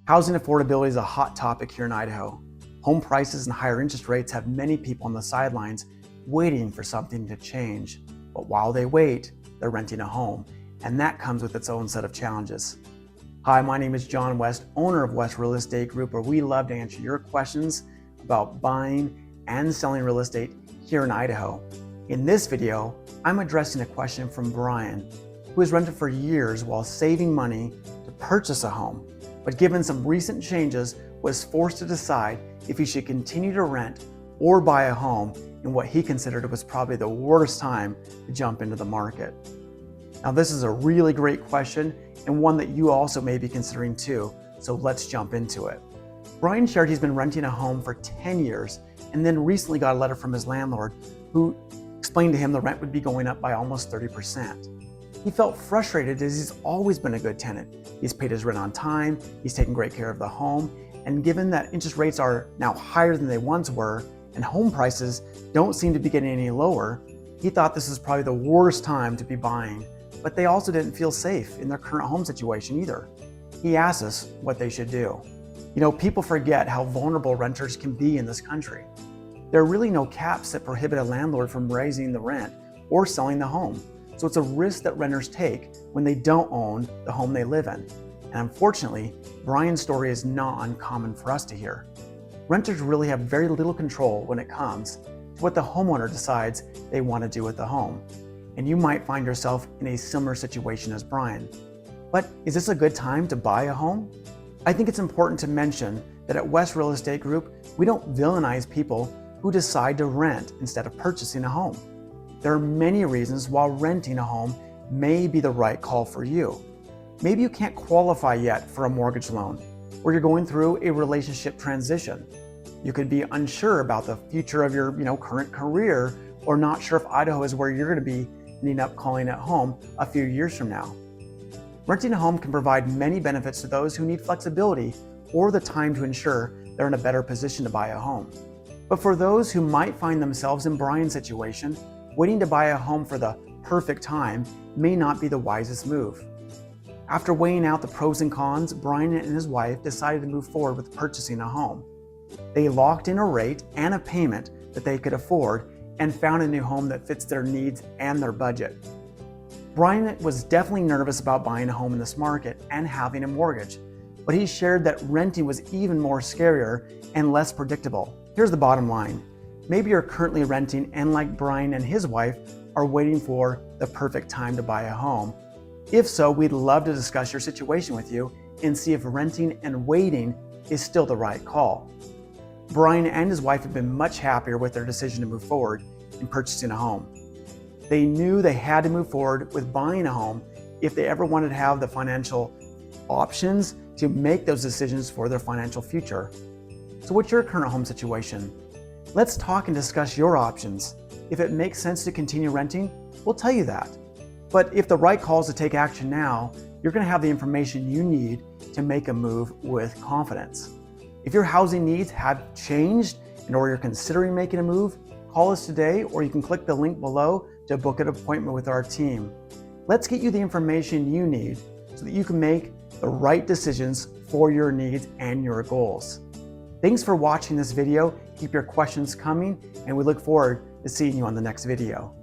Housing affordability is a hot topic here in Idaho. Home prices and higher interest rates have many people on the sidelines waiting for something to change. But while they wait, they're renting a home, and that comes with its own set of challenges. Hi, my name is John West, owner of West Real Estate Group, where we love to answer your questions about buying and selling real estate here in Idaho. In this video, I'm addressing a question from Brian, who has rented for years while saving money to purchase a home, but given some recent changes, was forced to decide if he should continue to rent or buy a home in what he considered was probably the worst time to jump into the market. Now, this is a really great question and one that you also may be considering too, so let's jump into it. Brian shared he's been renting a home for 10 years and then recently got a letter from his landlord who explained to him the rent would be going up by almost 30%. He felt frustrated as he's always been a good tenant. He's paid his rent on time, he's taken great care of the home, and given that interest rates are now higher than they once were and home prices don't seem to be getting any lower, he thought this was probably the worst time to be buying, but they also didn't feel safe in their current home situation either. He asked us what they should do. You know, people forget how vulnerable renters can be in this country. There are really no caps that prohibit a landlord from raising the rent or selling the home. So it's a risk that renters take when they don't own the home they live in. And unfortunately, Brian's story is not uncommon for us to hear. Renters really have very little control when it comes to what the homeowner decides they want to do with the home. And you might find yourself in a similar situation as Brian. But is this a good time to buy a home? I think it's important to mention that at West Real Estate Group, we don't villainize people who decide to rent instead of purchasing a home. There are many reasons why renting a home may be the right call for you. Maybe you can't qualify yet for a mortgage loan, or you're going through a relationship transition. You could be unsure about the future of your current career, or not sure if Idaho is where you're going to be ending up calling it home a few years from now. Renting a home can provide many benefits to those who need flexibility or the time to ensure they're in a better position to buy a home. But for those who might find themselves in Brian's situation, waiting to buy a home for the perfect time may not be the wisest move. After weighing out the pros and cons, Brian and his wife decided to move forward with purchasing a home. They locked in a rate and a payment that they could afford and found a new home that fits their needs and their budget. Brian was definitely nervous about buying a home in this market and having a mortgage, but he shared that renting was even more scarier and less predictable. Here's the bottom line. Maybe you're currently renting and, like Brian and his wife, are waiting for the perfect time to buy a home. If so, we'd love to discuss your situation with you and see if renting and waiting is still the right call. Brian and his wife have been much happier with their decision to move forward in purchasing a home. They knew they had to move forward with buying a home if they ever wanted to have the financial options to make those decisions for their financial future. So what's your current home situation? Let's talk and discuss your options. If it makes sense to continue renting, we'll tell you that. But if the right call is to take action now, you're going to have the information you need to make a move with confidence. If your housing needs have changed or you're considering making a move, call us today, or you can click the link below to book an appointment with our team. Let's get you the information you need so that you can make the right decisions for your needs and your goals. Thanks for watching this video. Keep your questions coming, and we look forward to seeing you on the next video.